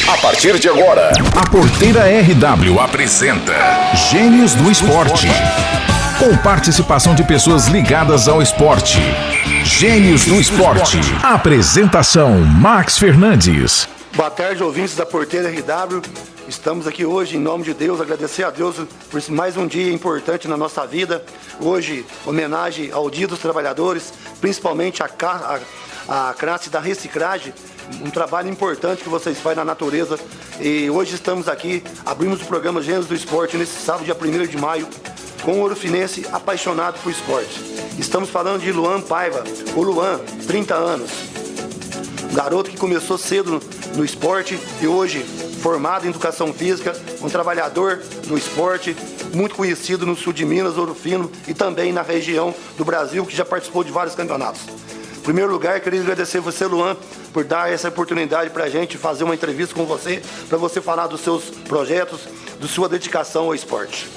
A partir de agora, a Porteira RW apresenta Gênios do Esporte. Com participação de pessoas ligadas ao esporte. Gênios do Esporte. Apresentação: Max Fernandes. Boa tarde, ouvintes da Porteira RW. Estamos aqui hoje, em nome de Deus, agradecer a Deus por mais um dia importante na nossa vida. Hoje, homenagem ao Dia dos Trabalhadores, principalmente a classe da reciclagem, um trabalho importante que vocês fazem na natureza. E hoje estamos aqui, abrimos o programa Gênios do Esporte nesse sábado, dia 1º de maio, com um orofenense apaixonado por esporte. Estamos falando de Luan Paiva. O Luan, 30 anos, garoto que começou cedo no esporte e hoje formado em educação física, um trabalhador no esporte, muito conhecido no sul de Minas, Ouro Fino e também na região do Brasil, que já participou de vários campeonatos. Em primeiro lugar, queria agradecer você, Luan, por dar essa oportunidade para a gente fazer uma entrevista com você, para você falar dos seus projetos, da sua dedicação ao esporte.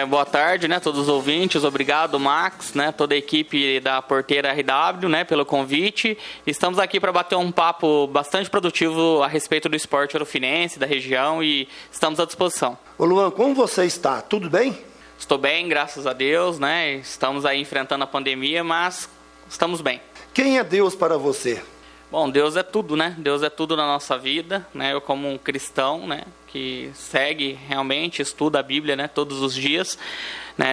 Boa tarde, todos os ouvintes. Obrigado, Max, toda a equipe da Porteira RW, pelo convite. Estamos aqui para bater um papo bastante produtivo a respeito do esporte orofinense, da região, e estamos à disposição. Ô Luan, como você está? Tudo bem? Estou bem, graças a Deus, Estamos aí enfrentando a pandemia, mas estamos bem. Quem é Deus para você? Bom, Deus é tudo, Deus é tudo na nossa vida, Eu como um cristão, que segue realmente, estuda a Bíblia, todos os dias,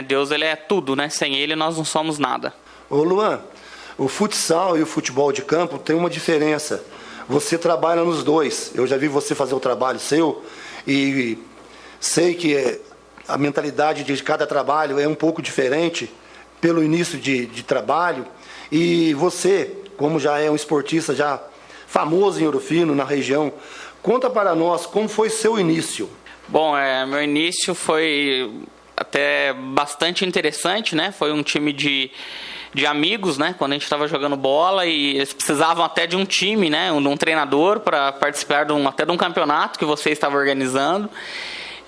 Deus, Ele é tudo, Sem Ele nós não somos nada. Ô Luan, o futsal e o futebol de campo tem uma diferença. Você trabalha nos dois. Eu já vi você fazer o trabalho seu e sei que a mentalidade de cada trabalho é um pouco diferente pelo início de trabalho. E você, como já é um esportista já famoso em Ouro Fino, na região, conta para nós como foi seu início. Bom, meu início foi até bastante interessante, Foi um time de amigos, Quando a gente estava jogando bola e eles precisavam até de um time, de um treinador para participar até de um campeonato que você estava organizando.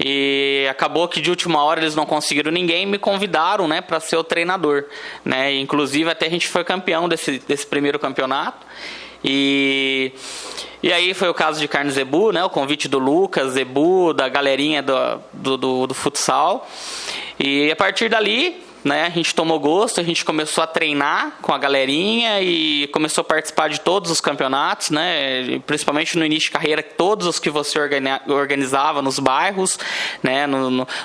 E acabou que de última hora eles não conseguiram ninguém e me convidaram, para ser o treinador, Inclusive até a gente foi campeão desse primeiro campeonato. E aí foi o caso de Carlos Zebu, o convite do Lucas, Zebu, da galerinha do futsal. E a partir dali, a gente tomou gosto, a gente começou a treinar com a galerinha e começou a participar de todos os campeonatos, Principalmente no início de carreira, todos os que você organizava nos bairros,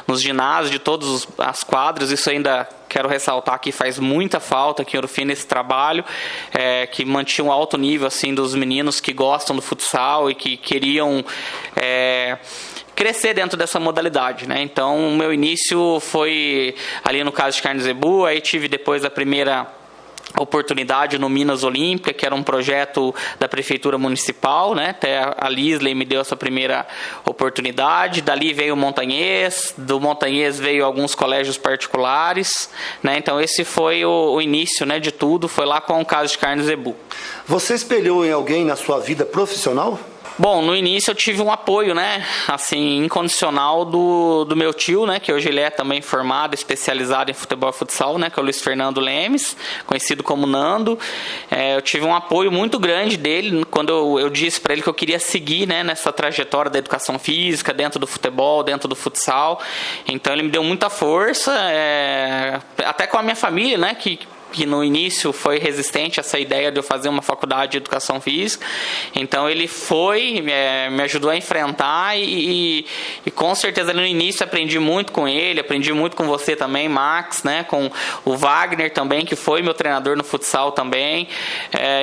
nos ginásios de todas as quadras. Isso ainda quero ressaltar que faz muita falta aqui em Ouro Fino esse trabalho, que mantinha um alto nível assim, dos meninos que gostam do futsal e que queriam crescer dentro dessa modalidade, Então, o meu início foi ali no caso de Carlos Zebu, aí tive depois a primeira oportunidade no Minas Olímpica, que era um projeto da Prefeitura Municipal, Até a Lisley me deu essa primeira oportunidade. Dali veio o Montanhês, do Montanhês veio alguns colégios particulares, Então esse foi o início, de tudo, foi lá com o caso de Carlos Zebu. Você espelhou em alguém na sua vida profissional? Bom, no início eu tive um apoio, assim, incondicional do meu tio, que hoje ele é também formado, especializado em futebol e futsal, que é o Luiz Fernando Lemes, conhecido como Nando. Eu tive um apoio muito grande dele quando eu disse para ele que eu queria seguir, nessa trajetória da educação física, dentro do futebol, dentro do futsal. Então ele me deu muita força, até com a minha família, que no início foi resistente a essa ideia de eu fazer uma faculdade de educação física. Então ele me ajudou a enfrentar e com certeza no início aprendi muito com ele, aprendi muito com você também, Max, com o Wagner também, que foi meu treinador no futsal também.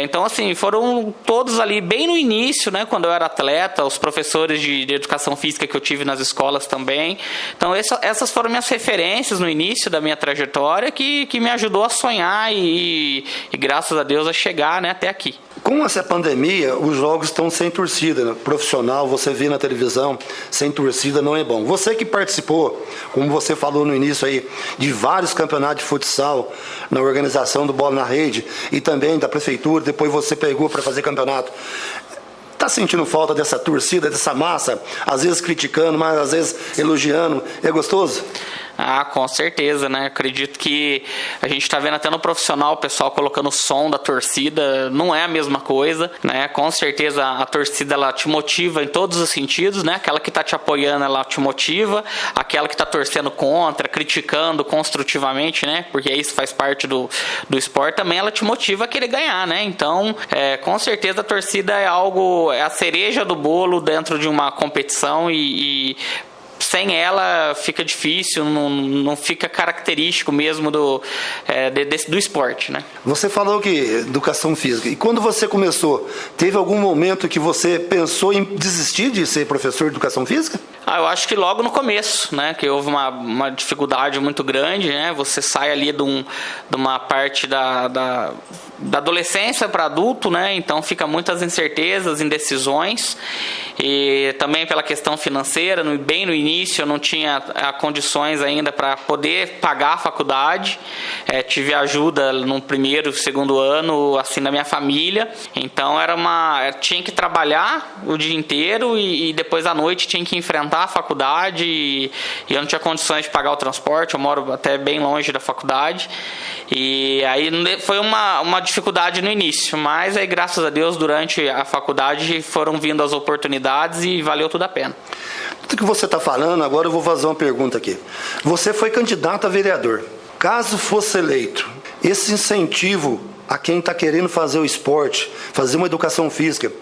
Então assim, foram todos ali bem no início, quando eu era atleta, os professores de educação física que eu tive nas escolas também. Então essas foram minhas referências no início da minha trajetória que me ajudou a sonhar e graças a Deus a chegar até aqui. Com essa pandemia, os jogos estão sem torcida, profissional, você vê na televisão, sem torcida não é bom. Você que participou, como você falou no início aí, de vários campeonatos de futsal, na organização do Bola na Rede e também da prefeitura, depois você pegou para fazer campeonato. Está sentindo falta dessa torcida, dessa massa, às vezes criticando, mas às vezes elogiando, é gostoso? Com certeza, né? Acredito que a gente está vendo até no profissional o pessoal colocando o som da torcida, não é a mesma coisa, né? Com certeza a torcida ela te motiva em todos os sentidos, né? Aquela que está te apoiando, ela te motiva, aquela que está torcendo contra, criticando construtivamente, né? Porque isso faz parte do esporte, também ela te motiva a querer ganhar, né? Então, com certeza a torcida é a cereja do bolo dentro de uma competição e sem ela fica difícil, não fica característico mesmo do esporte, né? Você falou que educação física. E quando você começou, teve algum momento que você pensou em desistir de ser professor de educação física? Eu acho que logo no começo, né? Que houve uma dificuldade muito grande, né? Você sai ali de uma parte da adolescência para adulto, né? Então fica muitas incertezas, indecisões. E também pela questão financeira, bem no início eu não tinha condições ainda para poder pagar a faculdade. Tive ajuda no primeiro, segundo ano, assim, da minha família. Então tinha que trabalhar o dia inteiro e depois à noite tinha que enfrentar a faculdade e eu não tinha condições de pagar o transporte. Eu moro até bem longe da faculdade. E aí foi uma dificuldade no início, mas aí graças a Deus durante a faculdade foram vindo as oportunidades e valeu tudo a pena. Tudo que você está falando, agora eu vou fazer uma pergunta aqui. Você foi candidato a vereador. Caso fosse eleito, esse incentivo a quem está querendo fazer o esporte, fazer uma educação física,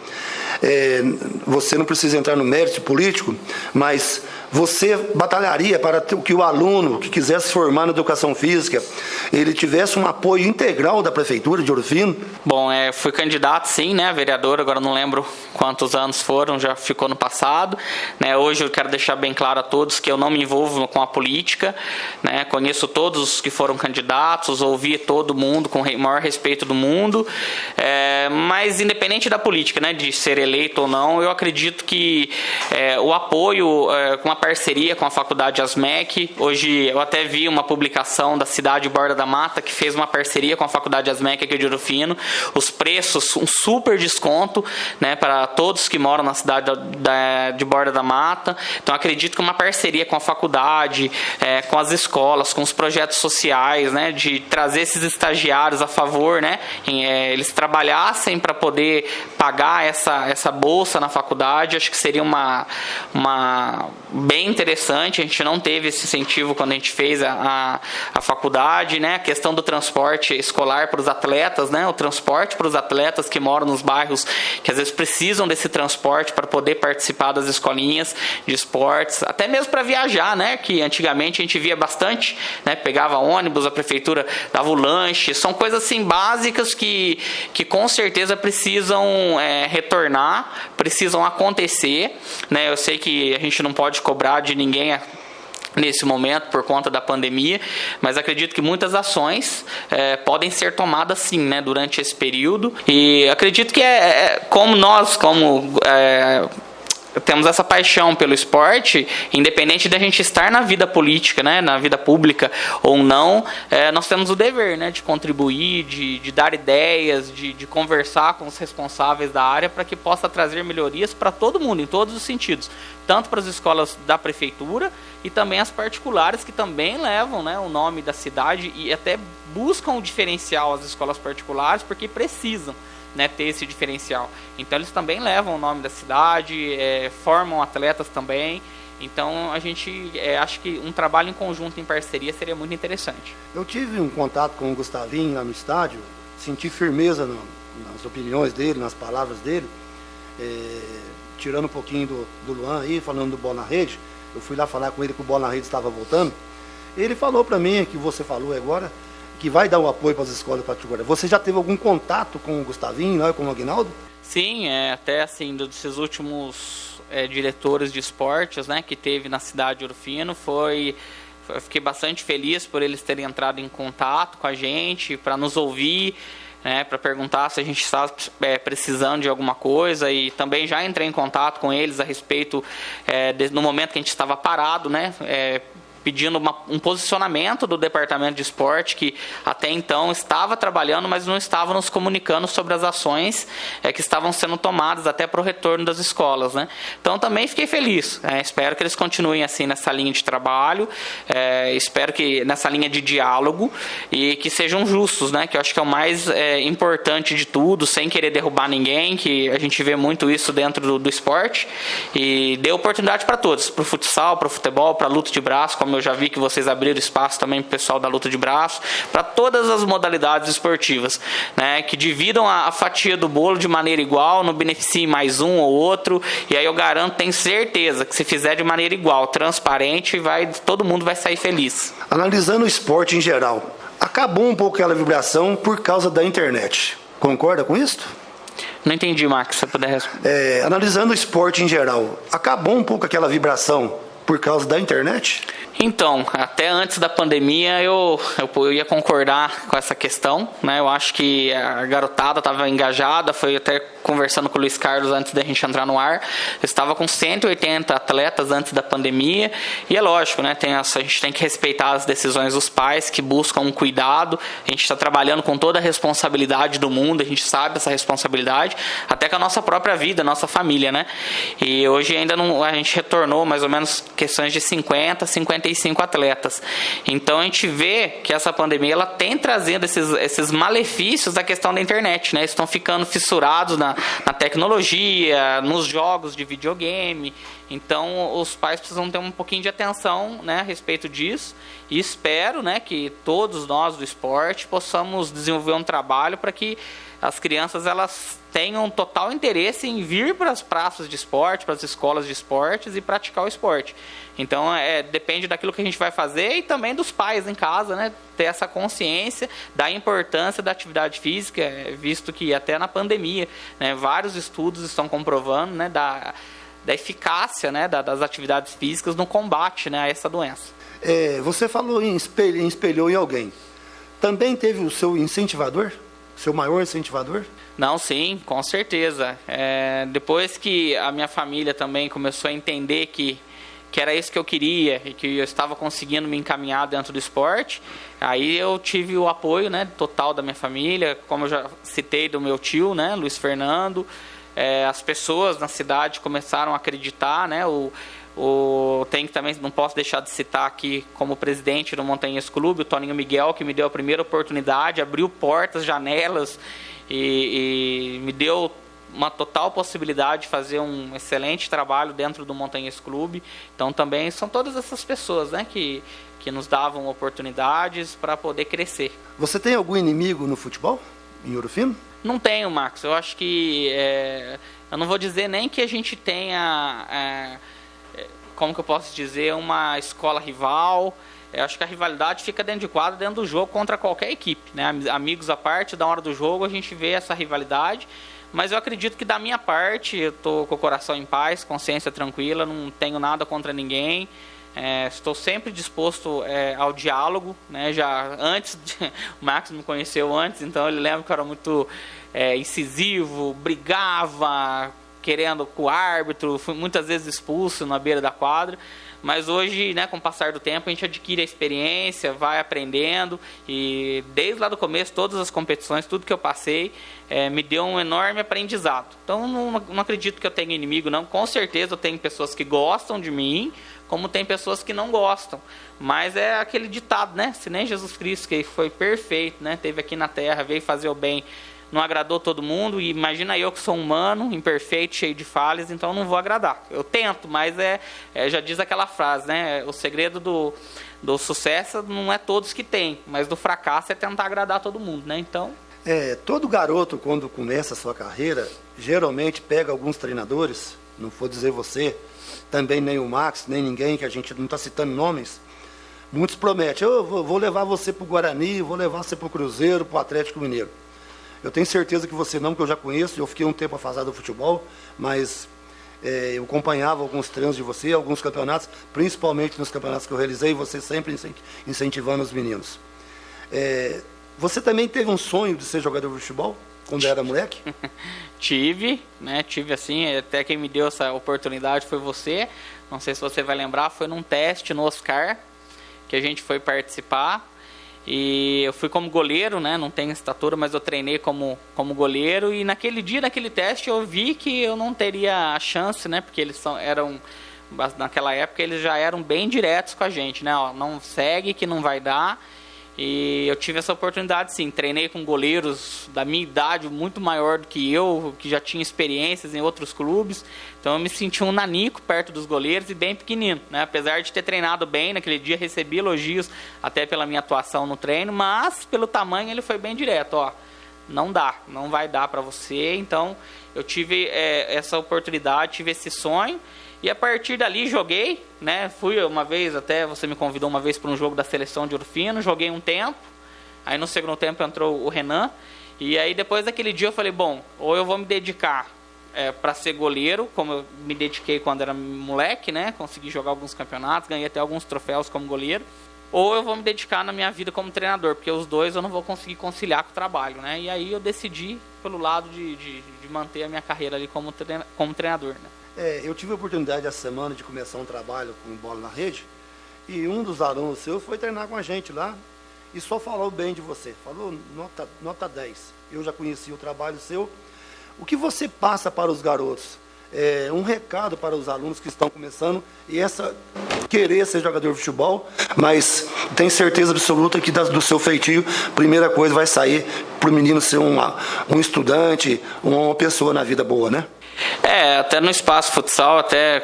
você não precisa entrar no mérito político, mas você batalharia para que o aluno que quisesse formar na educação física, ele tivesse um apoio integral da Prefeitura de Ouro Fino? Bom, fui candidato sim, né, vereador, agora não lembro quantos anos foram, já ficou no passado, né, hoje eu quero deixar bem claro a todos que eu não me envolvo com a política, né, conheço todos os que foram candidatos, ouvi todo mundo com o maior respeito do mundo, mas independente da política, né, de ser eleito ou não, eu acredito que o apoio com uma parceria com a Faculdade ASMEC. Hoje eu até vi uma publicação da cidade de Borda da Mata que fez uma parceria com a Faculdade ASMEC aqui de Ouro Fino. Os preços, um super desconto, né, para todos que moram na cidade de Borda da Mata. Então acredito que uma parceria com a faculdade, com as escolas, com os projetos sociais, né, de trazer esses estagiários a favor, né, eles trabalhassem para poder pagar essa bolsa na faculdade, acho que seria uma bem interessante. A gente não teve esse incentivo quando a gente fez a faculdade, né? A questão do transporte escolar para os atletas, né? O transporte para os atletas que moram nos bairros que às vezes precisam desse transporte para poder participar das escolinhas de esportes, até mesmo para viajar, né? Que antigamente a gente via bastante, né? Pegava ônibus, a prefeitura dava o lanche, são coisas assim básicas que com certeza precisam retornar, precisam acontecer, né? Eu sei que a gente não pode cobrar de ninguém nesse momento por conta da pandemia, mas acredito que muitas ações podem ser tomadas sim, né, durante esse período, e acredito que como nós temos essa paixão pelo esporte, independente da gente estar na vida política, né, na vida pública ou não, nós temos o dever, né, de contribuir, de dar ideias, de conversar com os responsáveis da área para que possa trazer melhorias para todo mundo, em todos os sentidos, tanto para as escolas da prefeitura e também as particulares que também levam, né, o nome da cidade e até buscam o diferencial as escolas particulares porque precisam, né, ter esse diferencial. Então eles também levam o nome da cidade, formam atletas também. Então a gente acha que um trabalho em conjunto, em parceria, seria muito interessante. Eu tive um contato com o Gustavinho lá no estádio, senti firmeza nas opiniões dele, nas palavras dele, tirando um pouquinho do Luan aí, falando do Bola na Rede. Eu fui lá falar com ele que o Bola na Rede estava voltando. Ele falou para mim, que você falou agora, que vai dar o apoio para as escolas particulares. Você já teve algum contato com o Gustavinho, não, com o Aguinaldo? Sim, até assim, desses últimos diretores de esportes, né, que teve na cidade de Ouro Fino, eu fiquei bastante feliz por eles terem entrado em contato com a gente, para nos ouvir, né, para perguntar se a gente está precisando de alguma coisa, e também já entrei em contato com eles a respeito no momento que a gente estava parado, né, pedindo um posicionamento do departamento de esporte, que até então estava trabalhando, mas não estava nos comunicando sobre as ações que estavam sendo tomadas até para o retorno das escolas, né? Então também fiquei feliz, espero que eles continuem assim nessa linha de trabalho, espero que nessa linha de diálogo e que sejam justos, né? Que eu acho que é o mais importante de tudo, sem querer derrubar ninguém, que a gente vê muito isso dentro do esporte, e dê oportunidade para todos, para o futsal, para o futebol, para a luta de braço, como eu já vi que vocês abriram espaço também para o pessoal da luta de braço, para todas as modalidades esportivas, né? Que dividam a fatia do bolo de maneira igual, não beneficiem mais um ou outro, e aí eu garanto, tenho certeza, que se fizer de maneira igual, transparente, todo mundo vai sair feliz. Analisando o esporte em geral, acabou um pouco aquela vibração por causa da internet. Concorda com isso? Não entendi, Max, se você puder responder. Analisando o esporte em geral, acabou um pouco aquela vibração por causa da internet? Então, até antes da pandemia eu ia concordar com essa questão, né? Eu acho que a garotada estava engajada, foi até conversando com o Luiz Carlos antes da gente entrar no ar, eu estava com 180 atletas antes da pandemia, e é lógico, né? A gente tem que respeitar as decisões dos pais que buscam um cuidado, a gente está trabalhando com toda a responsabilidade do mundo, a gente sabe essa responsabilidade, até com a nossa própria vida, a nossa família, né? E hoje ainda não, a gente retornou mais ou menos questões de 50, 55 atletas. Então a gente vê que essa pandemia ela tem trazendo esses malefícios da questão da internet, né? Estão ficando fissurados na tecnologia, nos jogos de videogame. Então os pais precisam ter um pouquinho de atenção, né, a respeito disso, e espero, né, que todos nós do esporte possamos desenvolver um trabalho para que as crianças elas tenham total interesse em vir para as praças de esporte, para as escolas de esportes e praticar o esporte. Então depende daquilo que a gente vai fazer e também dos pais em casa, né, ter essa consciência da importância da atividade física, visto que até na pandemia, né, vários estudos estão comprovando, né, da eficácia, né, das atividades físicas no combate, né, a essa doença. Você falou espelhou em alguém. Também teve o seu incentivador? Seu maior incentivador? Não, sim, com certeza. Depois que a minha família também começou a entender que era isso que eu queria e que eu estava conseguindo me encaminhar dentro do esporte, aí eu tive o apoio, né, total da minha família, como eu já citei, do meu tio, né, Luiz Fernando. As pessoas na cidade começaram a acreditar, né, também não posso deixar de citar aqui como presidente do Montanhês Clube, o Toninho Miguel, que me deu a primeira oportunidade, abriu portas, janelas e me deu uma total possibilidade de fazer um excelente trabalho dentro do Montanhês Clube. Então também são todas essas pessoas, né, que nos davam oportunidades para poder crescer. Você tem algum inimigo no futebol, em Ouro Fino? Não tenho, Max. Eu acho que eu não vou dizer nem que a gente tenha como que eu posso dizer, uma escola rival. Eu acho que a rivalidade fica dentro de quadro, dentro do jogo, contra qualquer equipe, né? Amigos à parte, da hora do jogo a gente vê essa rivalidade, mas eu acredito que da minha parte eu estou com o coração em paz, consciência tranquila, não tenho nada contra ninguém. Estou sempre disposto ao diálogo, né? Já antes, o Max me conheceu antes, então ele lembra que eu era muito incisivo, brigava, querendo com o árbitro, fui muitas vezes expulso na beira da quadra, mas hoje, né, com o passar do tempo, a gente adquire a experiência, vai aprendendo, e desde lá do começo, todas as competições, tudo que eu passei, me deu um enorme aprendizado. Então, não acredito que eu tenha inimigo, não. Com certeza eu tenho pessoas que gostam de mim, como tem pessoas que não gostam, mas é aquele ditado, né, se nem Jesus Cristo, que foi perfeito, né, teve aqui na terra, veio fazer o bem, não agradou todo mundo, e imagina eu que sou humano, imperfeito, cheio de falhas, então não vou agradar. Eu tento, mas já diz aquela frase, né? O segredo do sucesso não é todos que tem, mas do fracasso é tentar agradar todo mundo, né? Então... todo garoto, quando começa a sua carreira, geralmente pega alguns treinadores, não vou dizer você, também nem o Max, nem ninguém, que a gente não está citando nomes, muitos prometem, eu vou levar você para o Guarani, vou levar você para o Cruzeiro, para o Atlético Mineiro. Eu tenho certeza que você não, que eu já conheço, eu fiquei um tempo afastado do futebol, mas eu acompanhava alguns treinos de você, alguns campeonatos, principalmente nos campeonatos que eu realizei, você sempre incentivando os meninos. Você também teve um sonho de ser jogador de futebol, quando era moleque? Tive assim, até quem me deu essa oportunidade foi você, não sei se você vai lembrar, foi num teste no Oscar, que a gente foi participar. E eu fui como goleiro, né? Não tenho estatura, mas eu treinei como goleiro. E naquele dia, naquele teste, eu vi que eu não teria a chance, né? Porque eles naquela época, eles já eram bem diretos com a gente, né? Ó, não segue que não vai dar. E eu tive essa oportunidade, sim. Treinei com goleiros da minha idade, muito maior do que eu, que já tinha experiências em outros clubes. Então eu me senti um nanico perto dos goleiros e bem pequenino, né? Apesar de ter treinado bem, naquele dia recebi elogios até pela minha atuação no treino, mas pelo tamanho ele foi bem direto, ó. Não dá, não vai dar para você. Então eu tive essa oportunidade, tive esse sonho. E a partir dali joguei, né? Fui uma vez, até você me convidou uma vez para um jogo da seleção de Ouro Fino, joguei um tempo. Aí no segundo tempo entrou o Renan. E aí depois daquele dia eu falei, bom, ou eu vou me dedicar para ser goleiro, como eu me dediquei quando era moleque, né? Consegui jogar alguns campeonatos, ganhei até alguns troféus como goleiro. Ou eu vou me dedicar na minha vida como treinador, porque os dois eu não vou conseguir conciliar com o trabalho, né? E aí eu decidi pelo lado de manter a minha carreira ali como treinador, né? Eu tive a oportunidade essa semana de começar um trabalho com bola na rede, e um dos alunos seus foi treinar com a gente lá e só falou bem de você, falou nota 10. Eu já conheci o trabalho seu. O que você passa para os garotos? Um recado para os alunos que estão começando e querer ser jogador de futebol, mas tem certeza absoluta que do seu feitio, primeira coisa vai sair para o menino ser um estudante, uma pessoa na vida boa, né? Até no espaço futsal, até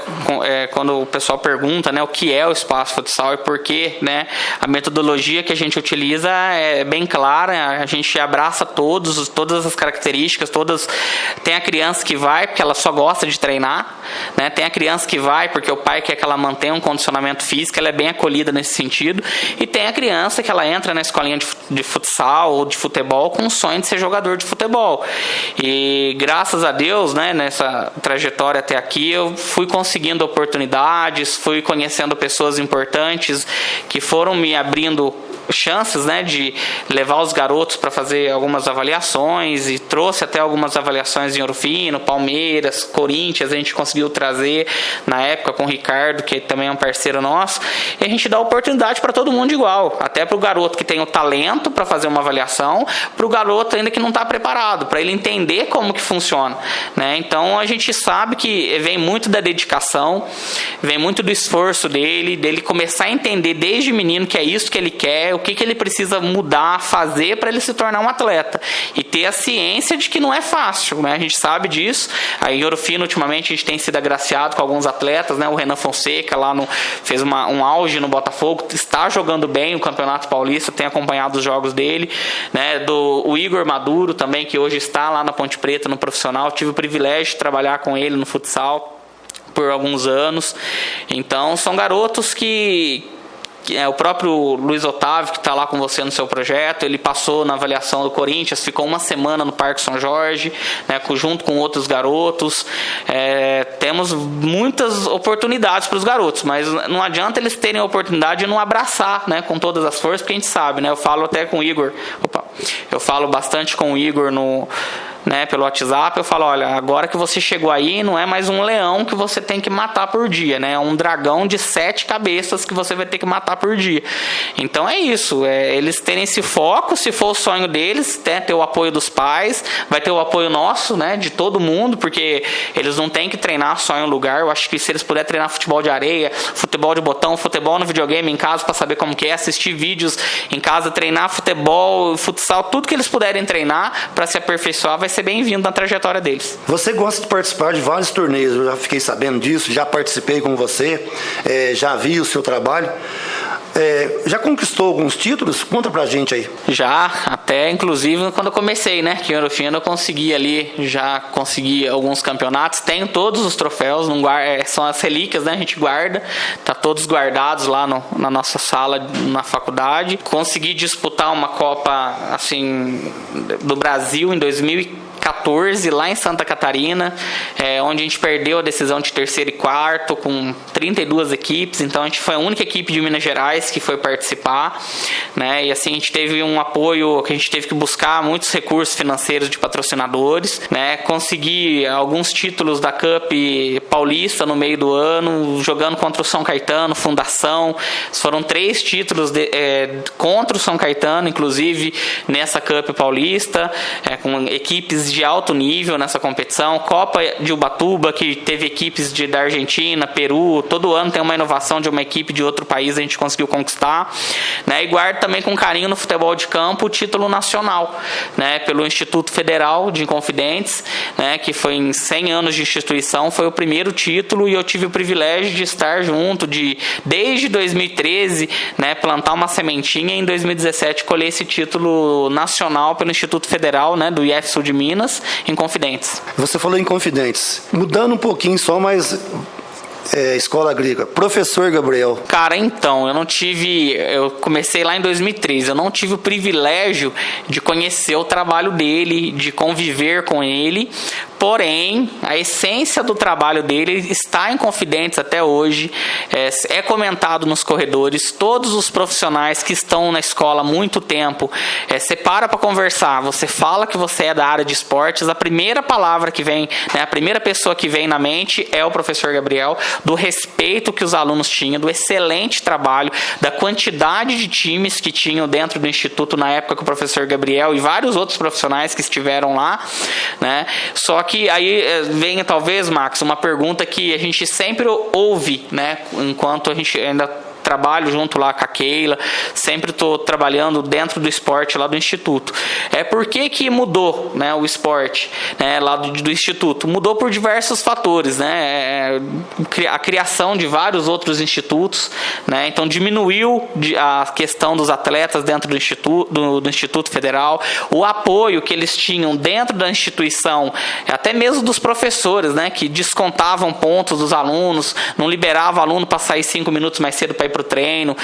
quando o pessoal pergunta, né, o que é o espaço futsal e por quê, né, a metodologia que a gente utiliza é bem clara, a gente abraça todas as características, tem a criança que vai porque ela só gosta de treinar, né, tem a criança que vai porque o pai quer que ela mantenha um condicionamento físico, ela é bem acolhida nesse sentido, e tem a criança que ela entra na escolinha de futsal ou de futebol com o sonho de ser jogador de futebol. E graças a Deus, né, nessa trajetória até aqui, eu fui conseguindo oportunidades, fui conhecendo pessoas importantes que foram me abrindo chances, né, de levar os garotos para fazer algumas avaliações, e trouxe até algumas avaliações em Ouro Fino, Palmeiras, Corinthians, a gente conseguiu trazer na época com o Ricardo, que também é um parceiro nosso, e a gente dá oportunidade para todo mundo igual, até para o garoto que tem o talento para fazer uma avaliação, para o garoto ainda que não está preparado, para ele entender como que funciona, né? Então a gente sabe que vem muito da dedicação, vem muito do esforço dele começar a entender desde menino que é isso que ele quer, o que ele precisa mudar, fazer para ele se tornar um atleta. E ter a ciência de que não é fácil, né? A gente sabe disso. Aí em Ouro Fino, ultimamente, a gente tem sido agraciado com alguns atletas, né? O Renan Fonseca lá fez um auge no Botafogo, está jogando bem o Campeonato Paulista, tem acompanhado os jogos dele, né? O Igor Maduro também, que hoje está lá na Ponte Preta, no profissional. Tive o privilégio de trabalhar com ele no futsal por alguns anos. Então, são garotos que o próprio Luiz Otávio, que está lá com você no seu projeto, ele passou na avaliação do Corinthians, ficou uma semana no Parque São Jorge, né, junto com outros garotos. Temos muitas oportunidades para os garotos, mas não adianta eles terem a oportunidade de não abraçar, né, com todas as forças, porque a gente sabe, né, eu falo até com o Igor, eu falo bastante com o Igor pelo WhatsApp, eu falo, olha, agora que você chegou aí, não é mais um leão que você tem que matar por dia, né? É um dragão de 7 cabeças que você vai ter que matar por dia. Então é isso, eles terem esse foco, se for o sonho deles, ter o apoio dos pais, vai ter o apoio nosso, né, de todo mundo, porque eles não têm que treinar só em um lugar. Eu acho que se eles puderem treinar futebol de areia, futebol de botão, futebol no videogame em casa para saber como que é, assistir vídeos em casa, treinar futebol, futsal, tudo que eles puderem treinar para se aperfeiçoar vai ser bem-vindo na trajetória deles. Você gosta de participar de vários torneios, eu já fiquei sabendo disso, já participei com você, já vi o seu trabalho. Já conquistou alguns títulos? Conta pra gente aí. Já, até inclusive quando eu comecei, né, que em Ouro Fino eu consegui alguns campeonatos, tenho todos os troféus, são as relíquias, né, a gente guarda, tá todos guardados lá na nossa sala, na faculdade. Consegui disputar uma Copa, assim, do Brasil em 2014, 2014, lá em Santa Catarina, onde a gente perdeu a decisão de terceiro e quarto, com 32 equipes. Então, a gente foi a única equipe de Minas Gerais que foi participar, né? E assim, a gente teve um apoio que a gente teve que buscar muitos recursos financeiros de patrocinadores, né? Consegui alguns títulos da Cup Paulista no meio do ano, jogando contra o São Caetano, Fundação. Foram 3 títulos contra o São Caetano, inclusive nessa Cup Paulista, com equipes de alto nível nessa competição. Copa de Ubatuba, que teve equipes da Argentina, Peru. Todo ano tem uma inovação de uma equipe de outro país, a gente conseguiu conquistar, né? E guardo também com carinho no futebol de campo o título nacional, né? Pelo Instituto Federal de Inconfidentes, né? Que foi em 100 anos de instituição, foi o primeiro título, e eu tive o privilégio de estar junto desde 2013, né? Plantar uma sementinha, e em 2017 colher esse título nacional pelo Instituto Federal, né? Do IF Sul de Minas, em Confidentes. Você falou em Confidentes, mudando um pouquinho só, mas escola agrícola, professor Gabriel. Cara, então, eu comecei lá em 2013, eu não tive o privilégio de conhecer o trabalho dele, de conviver com ele, porém, a essência do trabalho dele está em Confidentes até hoje, é comentado nos corredores. Todos os profissionais que estão na escola há muito tempo, você para conversar, você fala que você é da área de esportes, a primeira palavra que vem, né, a primeira pessoa que vem na mente é o professor Gabriel, do respeito que os alunos tinham, do excelente trabalho, da quantidade de times que tinham dentro do Instituto na época com o professor Gabriel e vários outros profissionais que estiveram lá, né? Só que aí vem, talvez, Max, uma pergunta que a gente sempre ouve, né? Enquanto a gente ainda trabalho junto lá com a Keila, sempre estou trabalhando dentro do esporte lá do Instituto. Por que mudou, né, o esporte, né, lá do Instituto? Mudou por diversos fatores, né? A criação de vários outros institutos, né? Então diminuiu a questão dos atletas dentro do Instituto Federal, o apoio que eles tinham dentro da instituição, até mesmo dos professores, né, que descontavam pontos dos alunos, não liberava o aluno para sair 5 minutos mais cedo para ir para o treino,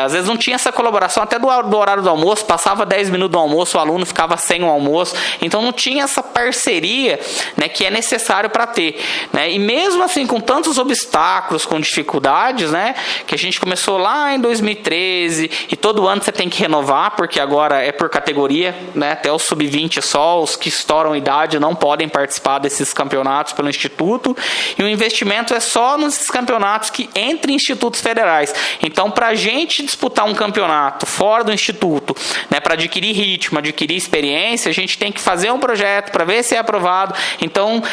às vezes não tinha essa colaboração até do horário do almoço, passava 10 minutos do almoço, o aluno ficava sem o almoço, então não tinha essa parceria, né, que é necessário para ter, né? E mesmo assim, com tantos obstáculos, com dificuldades, né, que a gente começou lá em 2013, e todo ano você tem que renovar, porque agora é por categoria, né, até o sub-20 só, os que estouram idade não podem participar desses campeonatos pelo Instituto, e o investimento é só nesses campeonatos que entre institutos federais. Então, para a gente disputar um campeonato fora do Instituto, né, para adquirir ritmo, adquirir experiência, a gente tem que fazer um projeto para ver se é aprovado. Então,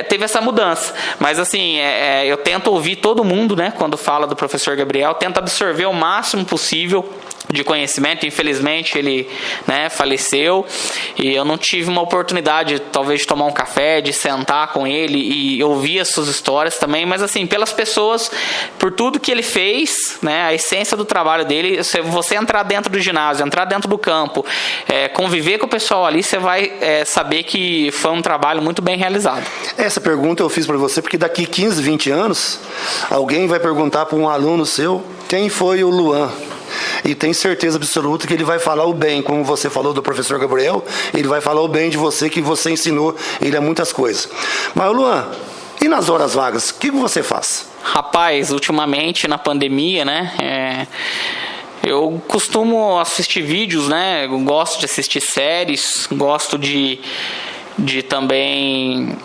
teve essa mudança. Mas, assim, eu tento ouvir todo mundo, né, quando fala do professor Gabriel, tento absorver o máximo possível de conhecimento. Infelizmente ele, né, faleceu, e eu não tive uma oportunidade talvez de tomar um café, de sentar com ele e ouvir as suas histórias também, mas assim, pelas pessoas, por tudo que ele fez, né, a essência do trabalho dele, você entrar dentro do ginásio, entrar dentro do campo, conviver com o pessoal ali, você vai saber que foi um trabalho muito bem realizado. Essa pergunta eu fiz para você porque daqui 15, 20 anos alguém vai perguntar para um aluno seu quem foi o Luan. E tem certeza absoluta que ele vai falar o bem, como você falou do professor Gabriel, ele vai falar o bem de você, que você ensinou ele a muitas coisas. Mas, Luan, e nas horas vagas, o que você faz? Rapaz, ultimamente na pandemia, né, eu costumo assistir vídeos, né, eu gosto de assistir séries, gosto de também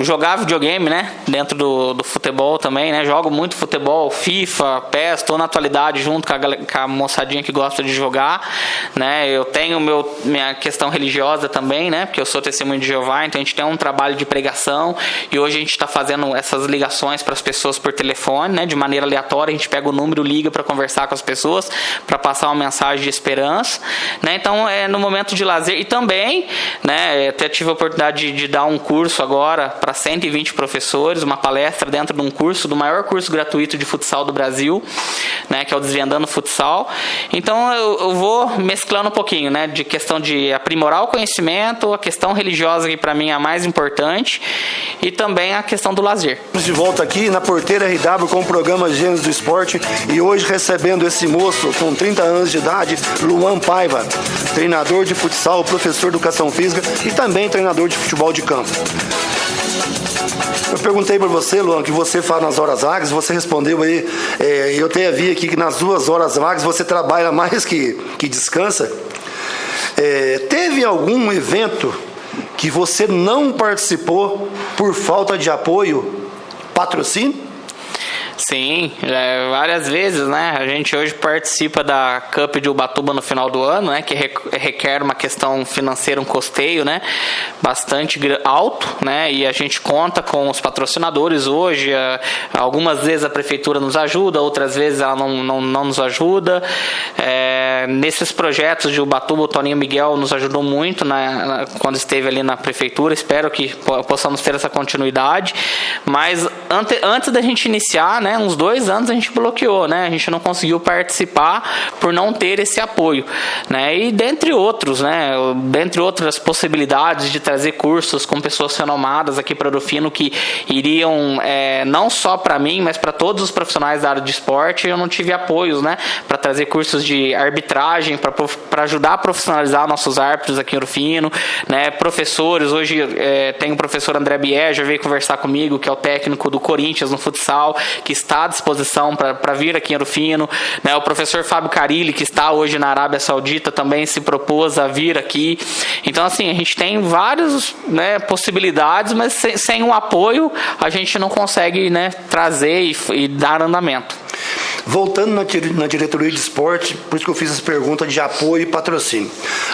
jogar videogame, né, dentro do futebol também, né, jogo muito futebol, FIFA, PES, estou na atualidade junto com a moçadinha que gosta de jogar, né, eu tenho minha questão religiosa também, né, porque eu sou testemunho de Jeová, então a gente tem um trabalho de pregação, e hoje a gente está fazendo essas ligações para as pessoas por telefone, né, de maneira aleatória, a gente pega o número, liga para conversar com as pessoas, para passar uma mensagem de esperança, né, então no momento de lazer, e também, né, até tive a oportunidade de dar um curso curso agora para 120 professores, uma palestra dentro de um curso, do maior curso gratuito de futsal do Brasil, né, que é o Desvendando Futsal. Então eu vou mesclando um pouquinho, né, de questão de aprimorar o conhecimento, a questão religiosa que para mim é a mais importante, e também a questão do lazer. De volta aqui na Porteira RW com o programa Gênios do Esporte, e hoje recebendo esse moço com 30 anos de idade, Luan Paiva, treinador de futsal, professor de educação física e também treinador de futebol de campo. Eu perguntei para você, Luan, que você fala nas horas vagas, você respondeu aí, eu até vi aqui que nas 2 horas vagas você trabalha mais que descansa. Teve algum evento que você não participou por falta de apoio, patrocínio? Sim, várias vezes, né? A gente hoje participa da Cup de Ubatuba no final do ano, né? Que requer uma questão financeira, um custeio, né? Bastante alto, né? E a gente conta com os patrocinadores hoje. Algumas vezes a prefeitura nos ajuda, outras vezes ela não nos ajuda. Nesses projetos de Ubatuba, o Toninho Miguel nos ajudou muito quando esteve ali na prefeitura. Espero que possamos ter essa continuidade. Mas antes da gente iniciar, né? Uns 2 anos a gente bloqueou, né? A gente não conseguiu participar por não ter esse apoio, né? E dentre outros, né? Dentre outras possibilidades de trazer cursos com pessoas renomadas aqui para Rufino que iriam não só para mim, mas para todos os profissionais da área de esporte, eu não tive apoios, né? Para trazer cursos de arbitragem, para ajudar a profissionalizar nossos árbitros aqui em Rufino, né? Professores, hoje tem o professor André Bieja, veio conversar comigo, que é o técnico do Corinthians no futsal, que está à disposição para vir aqui em Rufino, né? O professor Fábio Carilli, que está hoje na Arábia Saudita, também se propôs a vir aqui. Então, assim, a gente tem várias, né, possibilidades, mas sem um apoio a gente não consegue, né, trazer e dar andamento. Voltando na diretoria de esporte, por isso que eu fiz essa pergunta de apoio e patrocínio.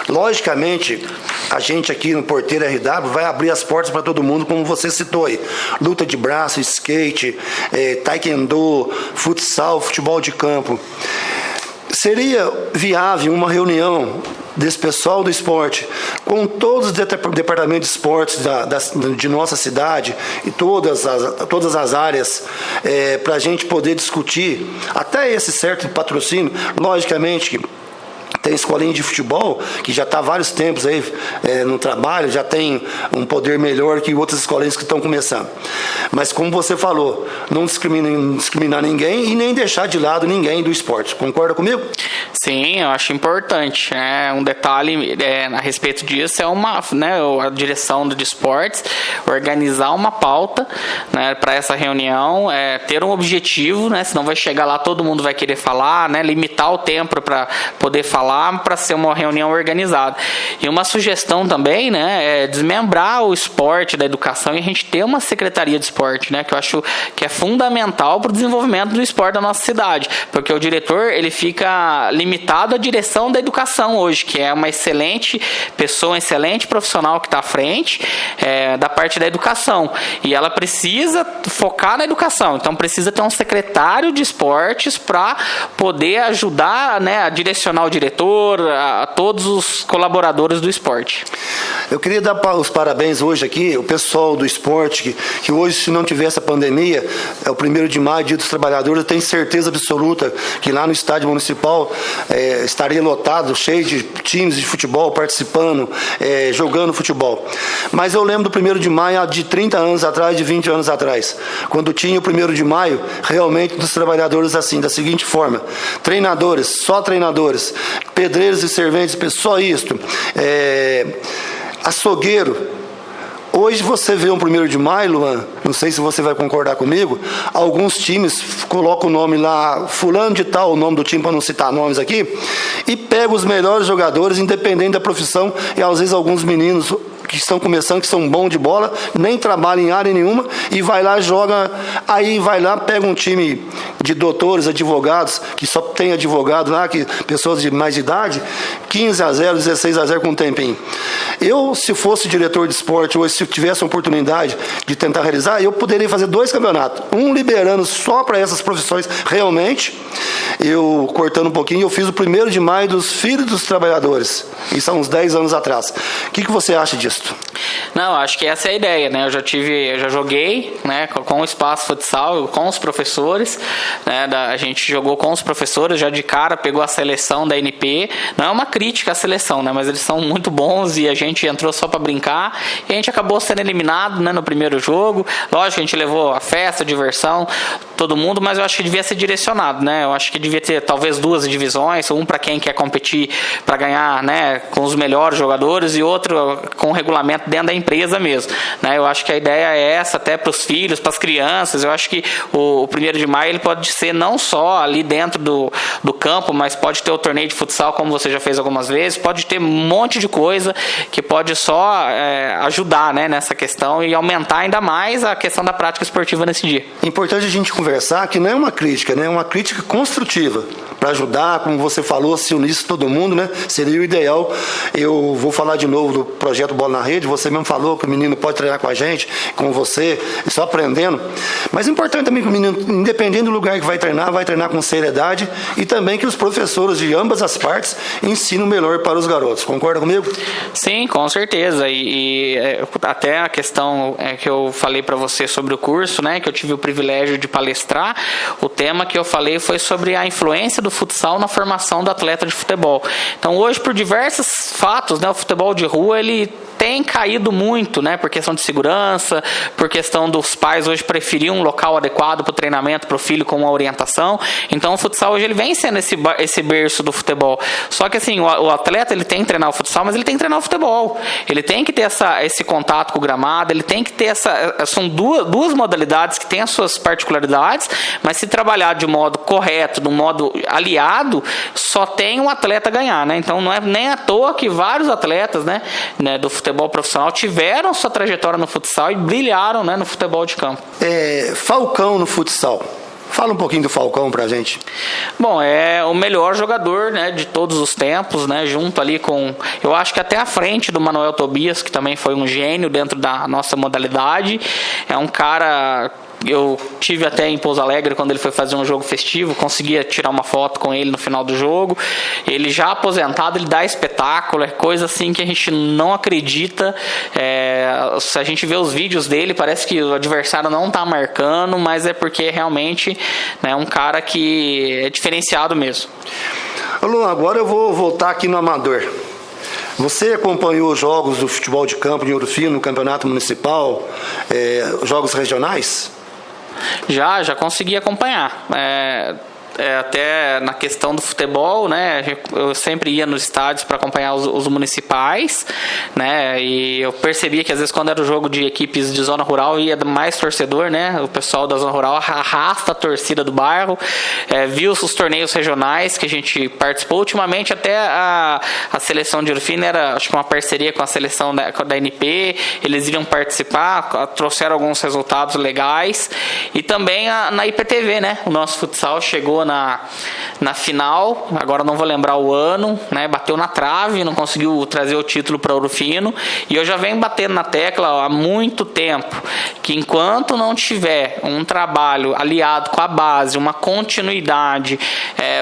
Logicamente, a gente aqui no Porteira RW vai abrir as portas para todo mundo, como você citou aí. Luta de braço, skate, taekwondo, futsal, futebol de campo. Seria viável uma reunião desse pessoal do esporte com todos os departamentos de esportes de nossa cidade e todas as áreas para a gente poder discutir até esse certo patrocínio? Logicamente que tem escolinha de futebol que já está há vários tempos aí no trabalho, já tem um poder melhor que outras escolinhas que estão começando. Mas como você falou, não discriminar ninguém e nem deixar de lado ninguém do esporte. Concorda comigo? Sim, eu acho importante. Um detalhe a respeito disso é a direção de esportes organizar uma pauta, né, para essa reunião, ter um objetivo, né, senão vai chegar lá, todo mundo vai querer falar, né, limitar o tempo para poder falar, para ser uma reunião organizada. E uma sugestão também, né, é desmembrar o esporte da educação e a gente ter uma secretaria de esporte, né, que eu acho que é fundamental para o desenvolvimento do esporte da nossa cidade, porque o diretor ele fica limitado à direção da educação hoje, que é uma excelente pessoa, um excelente profissional que está à frente da parte da educação, e ela precisa focar na educação, então precisa ter um secretário de esportes para poder ajudar, né, a direcionar o diretor, a todos os colaboradores do esporte. Eu queria dar os parabéns hoje aqui, o pessoal do esporte, que hoje, se não tivesse a pandemia, é o 1º de maio, Dia dos Trabalhadores, eu tenho certeza absoluta que lá no estádio municipal estaria lotado, cheio de times de futebol participando, jogando futebol. Mas eu lembro do 1º de maio de 30 anos atrás, de 20 anos atrás, quando tinha o 1º de maio, realmente dos trabalhadores assim, da seguinte forma: treinadores, só treinadores, pedreiros e serventes, só isto, açougueiro. Hoje você vê um 1º de maio, Luan, não sei se você vai concordar comigo, alguns times colocam o nome lá, fulano de tal, o nome do time para não citar nomes aqui, e pega os melhores jogadores, independente da profissão, e às vezes alguns meninos que estão começando, que são bons de bola, nem trabalham em área nenhuma, e vai lá, joga, aí vai lá, pega um time de doutores, advogados, que só tem advogado lá, que pessoas de mais idade, 15-0, 16-0 com um tempinho. Eu, se fosse diretor de esporte, ou se tivesse a oportunidade de tentar realizar, eu poderia fazer 2 campeonatos. Um liberando só para essas profissões, realmente. Eu, cortando um pouquinho, eu fiz o 1º de maio dos Filhos dos Trabalhadores. Isso há uns 10 anos atrás. O que você acha disso? Não, acho que essa é a ideia, né? Eu já joguei, né, com o Espaço Futsal, com os professores, né? A gente jogou com os professores, já de cara pegou a seleção da NP. Não é uma crítica à seleção, né? Mas eles são muito bons e a gente entrou só para brincar e a gente acabou sendo eliminado, né, no primeiro jogo. Lógico, a gente levou a festa, a diversão, todo mundo, mas eu acho que devia ser direcionado, né? Eu acho que devia ter talvez 2 divisões, um para quem quer competir para ganhar, né, com os melhores jogadores e outro com o regulamento dentro da empresa mesmo, né? Eu acho que a ideia é essa, até para os filhos, para as crianças. Eu acho que o 1º de maio ele pode ser não só ali dentro do campo, mas pode ter o torneio de futsal, como você já fez algumas vezes, pode ter um monte de coisa que pode só ajudar, né, nessa questão e aumentar ainda mais a questão da prática esportiva nesse dia. É importante a gente conversar que não é uma crítica, né? É uma crítica construtiva para ajudar, como você falou, se unisse todo mundo, né? Seria o ideal. Eu vou falar de novo do projeto Bola na Rede. Você mesmo falou que o menino pode treinar com a gente, com você, só aprendendo. Mas é importante também que o menino, independente do lugar que vai treinar com seriedade e também que os professores de ambas as partes ensinem o melhor para os garotos. Concorda comigo? Sim, com certeza. E até a questão que eu falei para você sobre o curso, né, que eu tive o privilégio de palestrar, o tema que eu falei foi sobre a influência do futsal na formação do atleta de futebol. Então, hoje, por diversos fatos, né, o futebol de rua, ele tem caído muito, né, por questão de segurança, por questão dos pais hoje preferir um local adequado para o treinamento, para o filho com uma orientação. Então o futsal hoje ele vem sendo esse berço do futebol. Só que assim, o atleta ele tem que treinar o futsal, mas ele tem que treinar o futebol. Ele tem que ter esse contato com o gramado, ele tem que ter são duas modalidades que têm as suas particularidades, mas se trabalhar de modo correto, de um modo aliado, só tem um atleta ganhar, né? Então não é nem à toa que vários atletas, né, do futebol profissional tiveram sua trajetória no futsal e brilharam, né, no futebol de campo. Falcão no futsal. Fala um pouquinho do Falcão pra gente. Bom, é o melhor jogador, né, de todos os tempos, né, junto ali com, eu acho que até à frente do Manuel Tobias, que também foi um gênio dentro da nossa modalidade. É um cara... Eu tive até em Pouso Alegre quando ele foi fazer um jogo festivo, conseguia tirar uma foto com ele no final do jogo. Ele já aposentado, ele dá espetáculo, é coisa assim que a gente não acredita. Se a gente vê os vídeos dele, parece que o adversário não está marcando, mas é porque realmente é um cara que é diferenciado mesmo. Luan, agora eu vou voltar aqui no amador. Você acompanhou os jogos do futebol de campo de Ouro Fino, no campeonato municipal, jogos regionais? Já consegui acompanhar. Até na questão do futebol, né, eu sempre ia nos estádios para acompanhar os municipais, né, e eu percebia que às vezes quando era o jogo de equipes de zona rural ia mais torcedor, né, o pessoal da zona rural arrasta a torcida do bairro. Viu os torneios regionais que a gente participou ultimamente, até a seleção de Ouro Fino era, acho que uma parceria com a seleção da NP, eles iriam participar, trouxeram alguns resultados legais, e também na IPTV, né, o nosso futsal chegou na final, agora não vou lembrar o ano, né, bateu na trave, não conseguiu trazer o título para Ouro Fino, e eu já venho batendo na tecla há muito tempo, que enquanto não tiver um trabalho aliado com a base, uma continuidade,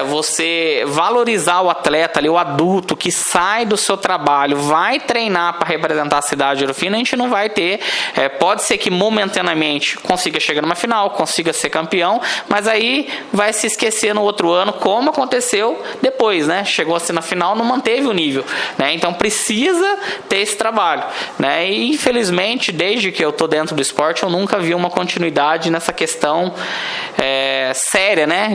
você valorizar o atleta ali, o adulto que sai do seu trabalho, vai treinar para representar a cidade de Ouro Fino, a gente não vai ter, pode ser que momentaneamente consiga chegar numa final, consiga ser campeão, mas aí vai se esquecer no outro ano, como aconteceu depois, né? Chegou assim na final, não manteve o nível, né? Então precisa ter esse trabalho, né? E infelizmente, desde que eu tô dentro do esporte, eu nunca vi uma continuidade nessa questão séria, né?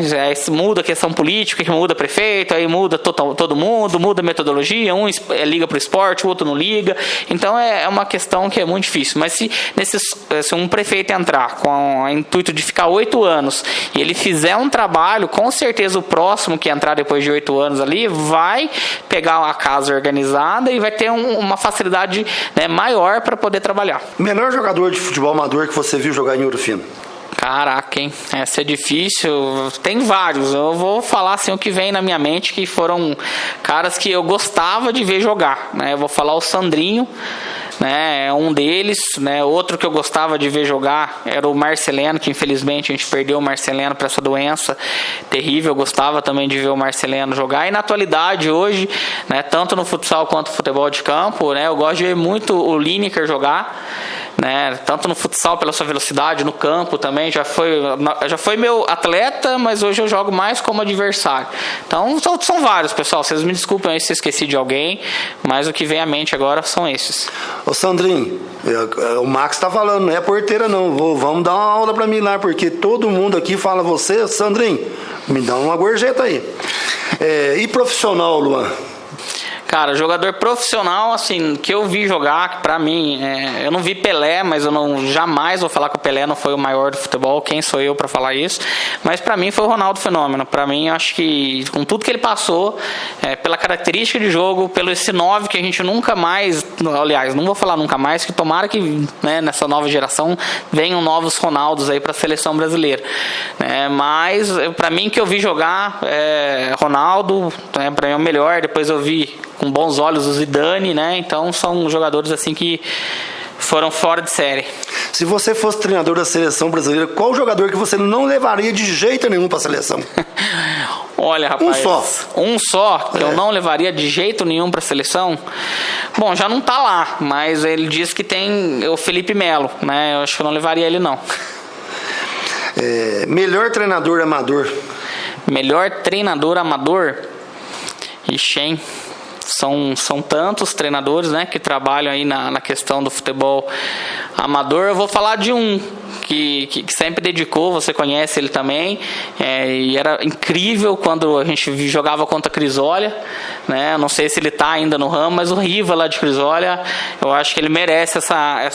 Muda a questão política, que muda prefeito, aí muda todo mundo, muda a metodologia, um liga pro esporte, o outro não liga. Então é uma questão que é muito difícil. Mas se um prefeito entrar com o intuito de ficar 8 anos e ele fizer um trabalho, com certeza o próximo que entrar depois de 8 anos ali vai pegar a casa organizada e vai ter uma facilidade, né, maior para poder trabalhar. O melhor jogador de futebol amador que você viu jogar em Ouro Fino? Caraca, hein? Essa é difícil. Tem vários. Eu vou falar assim o que vem na minha mente, que foram caras que eu gostava de ver jogar, né? Eu vou falar o Sandrinho, né? É um deles, né? Outro que eu gostava de ver jogar era o Marceleno, que infelizmente a gente perdeu o Marceleno para essa doença terrível. Eu gostava também de ver o Marceleno jogar. E na atualidade hoje, né? Tanto no futsal quanto no futebol de campo, né? Eu gosto de ver muito o Lineker jogar, né? Tanto no futsal pela sua velocidade, no campo também já foi meu atleta, mas hoje eu jogo mais como adversário. Então são vários, pessoal, vocês me desculpem aí se eu esqueci de alguém, mas o que vem à mente agora são esses. Ô Sandrinho, o Max tá falando, não é porteira não, vamos dar uma aula pra mim lá, porque todo mundo aqui fala você, Sandrinho, me dá uma gorjeta aí. E profissional, Luan? Cara, jogador profissional, assim, que eu vi jogar, que pra mim, eu não vi Pelé, mas eu jamais vou falar que o Pelé não foi o maior do futebol, quem sou eu pra falar isso, mas pra mim foi o Ronaldo Fenômeno. Pra mim, eu acho que com tudo que ele passou, pela característica de jogo, pelo esse 9 que a gente nunca mais, aliás, não vou falar nunca mais, que tomara que, né, nessa nova geração venham novos Ronaldos aí pra seleção brasileira, mas pra mim que eu vi jogar, Ronaldo, pra mim é o melhor. Depois eu vi com bons olhos o Zidane, né? Então são jogadores assim que foram fora de série. Se você fosse treinador da seleção brasileira, qual jogador que você não levaria de jeito nenhum para a seleção? Olha, rapaz, um só que eu não levaria de jeito nenhum para a seleção. Bom, já não tá lá, mas ele diz que tem o Felipe Melo, né? Eu acho que eu não levaria ele não. Melhor treinador amador? Melhor treinador amador? Ixi, hein? São tantos treinadores, né, que trabalham aí na questão do futebol amador. Eu vou falar de um que sempre dedicou, você conhece ele também, e era incrível quando a gente jogava contra a Crisólia, né? Eu não sei se ele está ainda no ramo, mas o Riva lá de Crisólia, eu acho que ele merece essa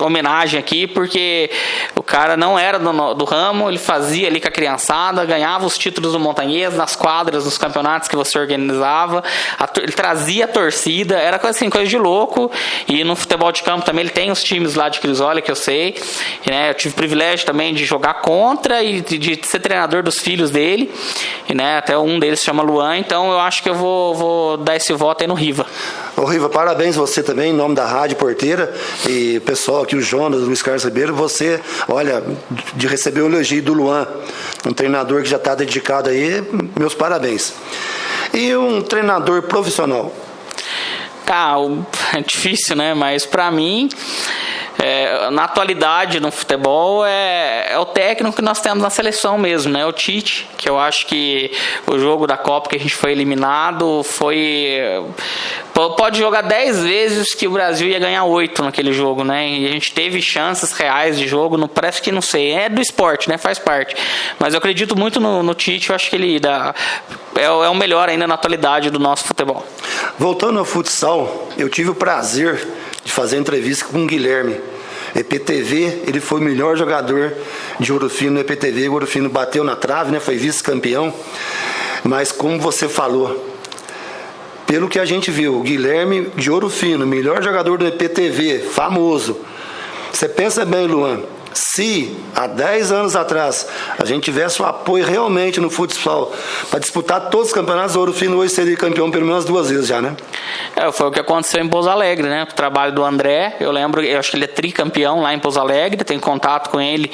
homenagem aqui, porque o cara não era do ramo, ele fazia ali com a criançada, ganhava os títulos do Montanhês nas quadras, nos campeonatos que você organizava, ele trazia a torcida, era coisa de louco. E no futebol de campo também ele tem os times lá de Crisólia, que eu sei, né? Eu tive o privilégio também de jogar contra e de ser treinador dos filhos dele, e, né, até um deles se chama Luan. Então eu acho que eu vou dar esse voto aí no Riva. Ô Riva, parabéns você também, em nome da Rádio Porteira, e o pessoal aqui, o Jonas, o Luiz Carlos Ribeiro, você, olha, de receber o elogio do Luan, um treinador que já está dedicado aí, meus parabéns. E um treinador profissional? É difícil, né? Mas para mim, na atualidade no futebol, é o técnico que nós temos na seleção mesmo, né? O Tite, que eu acho que o jogo da Copa que a gente foi eliminado pode jogar 10 vezes que o Brasil ia ganhar 8 naquele jogo, né? E a gente teve chances reais de jogo, parece que, não sei, é do esporte, né? Faz parte. Mas eu acredito muito no Tite, eu acho que ele é o melhor ainda na atualidade do nosso futebol. Voltando ao futsal, eu tive o prazer de fazer entrevista com o Guilherme. EPTV, ele foi o melhor jogador de Ouro Fino no EPTV. O Ouro Fino bateu na trave, né? Foi vice-campeão. Mas como você falou, pelo que a gente viu, o Guilherme de Ouro Fino, melhor jogador do EPTV, famoso. Você pensa bem, Luan, se há 10 anos atrás a gente tivesse o apoio realmente no futsal para disputar todos os campeonatos, o Ouro Fino hoje seria campeão pelo menos 2 vezes já, né? Foi o que aconteceu em Pouso Alegre, né? O trabalho do André, eu acho que ele é tricampeão lá em Pouso Alegre, tenho contato com ele,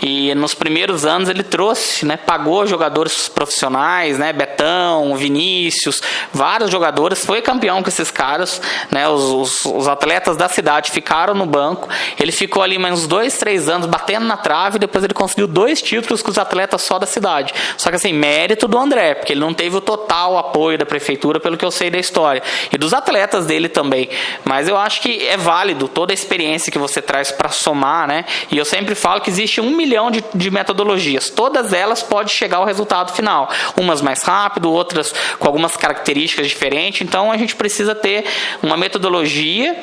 e nos primeiros anos ele trouxe, né? Pagou jogadores profissionais, né? Betão, Vinícius, vários jogadores, foi campeão com esses caras, né? Os atletas da cidade ficaram no banco, ele ficou ali mais uns 2, 3 anos batendo na trave, depois ele conseguiu 2 títulos com os atletas só da cidade. Só que assim, mérito do André, porque ele não teve o total apoio da prefeitura, pelo que eu sei da história, e dos atletas dele também. Mas eu acho que é válido toda a experiência que você traz para somar, né? E eu sempre falo que existe 1 milhão de metodologias, todas elas podem chegar ao resultado final, umas mais rápido, outras com algumas características diferentes. Então a gente precisa ter uma metodologia,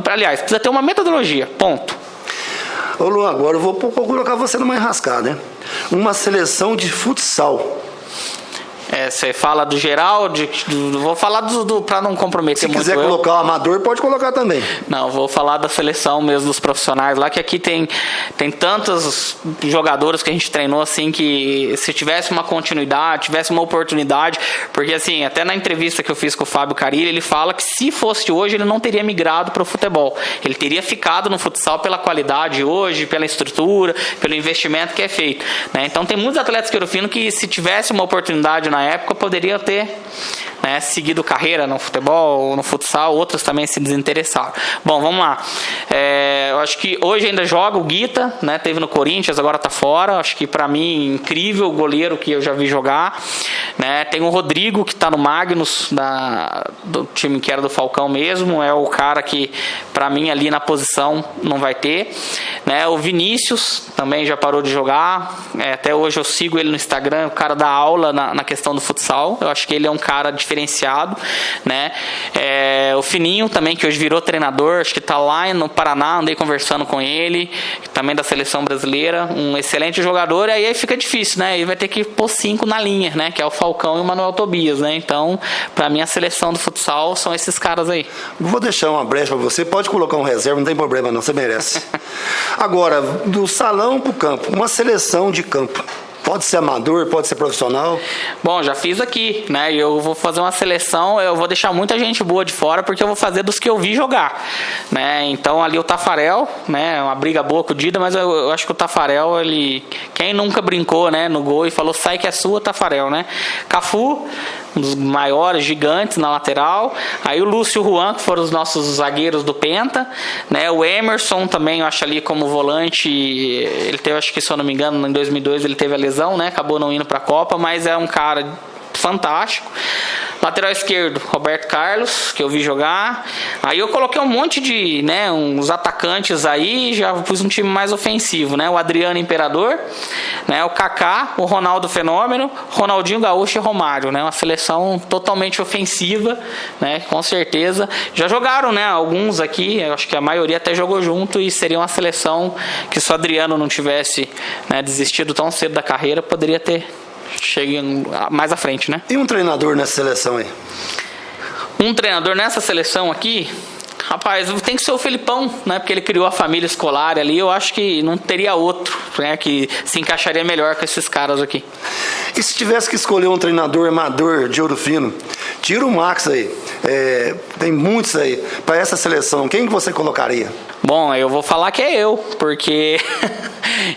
precisa ter uma metodologia, ponto. Ô Luan, agora eu vou colocar você numa enrascada, né? Uma seleção de futsal. Você fala do geral, vou falar para não comprometer muito. Se quiser colocar o amador, pode colocar também. Não, vou falar da seleção mesmo dos profissionais lá, que aqui tem tantos jogadores que a gente treinou assim, que se tivesse uma continuidade, tivesse uma oportunidade, porque assim, até na entrevista que eu fiz com o Fábio Carilli, ele fala que se fosse hoje, ele não teria migrado para o futebol. Ele teria ficado no futsal pela qualidade hoje, pela estrutura, pelo investimento que é feito, né? Então tem muitos atletas que eu refiro que se tivesse uma oportunidade na época, poderia ter, né, seguido carreira no futebol, no futsal, outros também se desinteressaram. Bom, vamos lá. Eu acho que hoje ainda joga o Guita, né, teve no Corinthians, agora tá fora. Acho que para mim, incrível o goleiro que eu já vi jogar, né? Tem o Rodrigo, que tá no Magnus, do time que era do Falcão mesmo, é o cara que para mim ali na posição não vai ter, né? O Vinícius também já parou de jogar, até hoje eu sigo ele no Instagram, o cara dá aula na questão do futsal. Eu acho que ele é um cara diferenciado, né? O Fininho também, que hoje virou treinador, acho que tá lá no Paraná, andei conversando com ele, também da seleção brasileira, um excelente jogador. E aí fica difícil, né? Ele vai ter que pôr 5 na linha, né? Que é o Falcão e o Manuel Tobias, né? Então, para mim, a seleção do futsal são esses caras aí. Vou deixar uma brecha para você, pode colocar um reserva, não tem problema não, você merece. Agora, do salão pro campo, uma seleção de campo. Pode ser amador, pode ser profissional? Bom, já fiz aqui, né? Eu vou fazer uma seleção, eu vou deixar muita gente boa de fora, porque eu vou fazer dos que eu vi jogar, né? Então ali o Tafarel, né? Uma briga boa com o Dida, mas eu acho que o Tafarel, quem nunca brincou, né, no gol e falou, sai que é sua, Tafarel, né? Cafu, um dos maiores, gigantes na lateral. Aí o Lúcio e o Juan, que foram os nossos zagueiros do Penta, né? O Emerson também, eu acho ali como volante, ele teve, acho que se eu não me engano, em 2002 ele teve a lesão, né? Acabou não indo para a Copa, mas é um cara fantástico. Lateral esquerdo, Roberto Carlos, que eu vi jogar. Aí eu coloquei um monte de, né, uns atacantes aí, já pus um time mais ofensivo, né? O Adriano Imperador, né, o Kaká, o Ronaldo Fenômeno, Ronaldinho Gaúcho e Romário, né? Uma seleção totalmente ofensiva, né? Com certeza. Já jogaram, né, alguns aqui, eu acho que a maioria até jogou junto, e seria uma seleção que, se o Adriano não tivesse, né, desistido tão cedo da carreira, poderia ter chegando mais à frente, né? E um treinador nessa seleção aí? Um treinador nessa seleção aqui, rapaz, tem que ser o Felipão, né? Porque ele criou a família escolar ali. Eu acho que não teria outro, né, que se encaixaria melhor com esses caras aqui. E se tivesse que escolher um treinador amador de Ouro Fino, tira o Max aí, tem muitos aí, para essa seleção, quem que você colocaria? Bom, eu vou falar que é eu, porque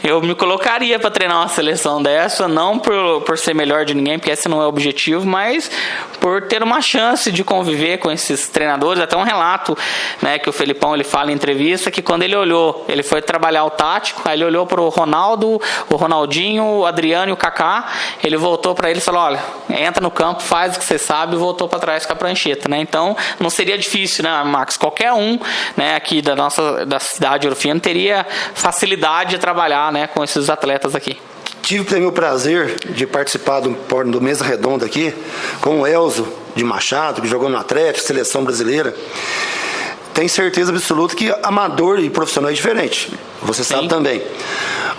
eu me colocaria para treinar uma seleção dessa, não por ser melhor de ninguém, porque esse não é o objetivo, mas por ter uma chance de conviver com esses treinadores. Até um relato, né, que o Felipão ele fala em entrevista, que quando ele olhou, ele foi trabalhar o tático, aí ele olhou para o Ronaldo, o Ronaldinho, o Adriano e o Kaká, ele voltou para ele e falou, olha, entra no campo, faz o que você sabe, e voltou para trás com a prancheta, né? Então não seria difícil, né, Max? Qualquer um, né, aqui da cidade de Ouro Fino teria facilidade de trabalhar, né, com esses atletas aqui. Tive o prazer de participar do Mesa Redonda aqui com o Elzo de Machado, que jogou no Atlético, seleção brasileira. Tenho certeza absoluta que amador e profissional é diferente. Você sabe também.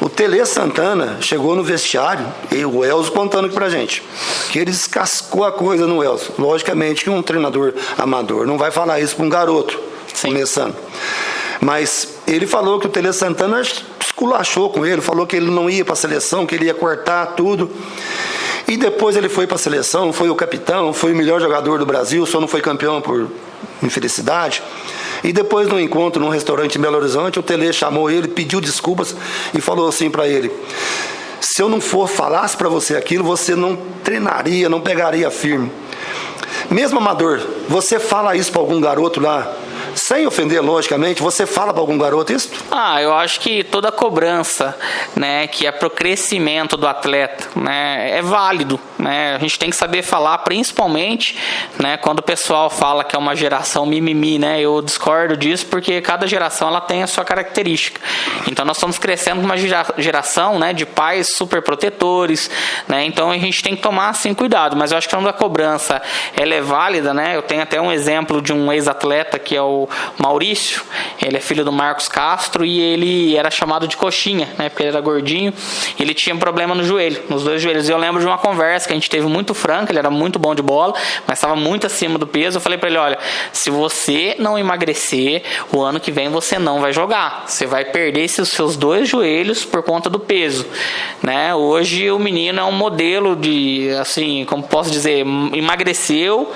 O Tele Santana chegou no vestiário, e o Elzo contando aqui pra gente, que ele descascou a coisa no Elzo. Logicamente que um treinador amador não vai falar isso para um garoto começando. Mas ele falou que o Tele Santana esculachou com ele, falou que ele não ia para a seleção, que ele ia cortar tudo. E depois ele foi para a seleção, foi o capitão, foi o melhor jogador do Brasil, só não foi campeão por infelicidade. E depois, no encontro num restaurante em Belo Horizonte, o Tele chamou ele, pediu desculpas e falou assim para ele: se eu não falasse para você aquilo, você não treinaria, não pegaria firme. Mesmo amador, você fala isso para algum garoto lá, sem ofender, logicamente, você fala para algum garoto isso? Eu acho que toda cobrança, né, que é pro crescimento do atleta, né, é válido, né? A gente tem que saber falar, principalmente, né, quando o pessoal fala que é uma geração mimimi, né? Eu discordo disso, porque cada geração ela tem a sua característica. Então nós estamos crescendo com uma geração, né, de pais super protetores, né? Então a gente tem que tomar assim cuidado. Mas eu acho que quando a cobrança ela é válida, né? Eu tenho até um exemplo de um ex-atleta que é o o Maurício, ele é filho do Marcos Castro e ele era chamado de coxinha, né? Porque ele era gordinho e ele tinha um problema no joelho, nos 2 joelhos. Eu lembro de uma conversa que a gente teve muito franca, ele era muito bom de bola, mas estava muito acima do peso. Eu falei para ele, olha, se você não emagrecer, o ano que vem você não vai jogar. Você vai perder esses seus 2 joelhos por conta do peso, né? Hoje o menino é um modelo de, assim, como posso dizer, emagreceu,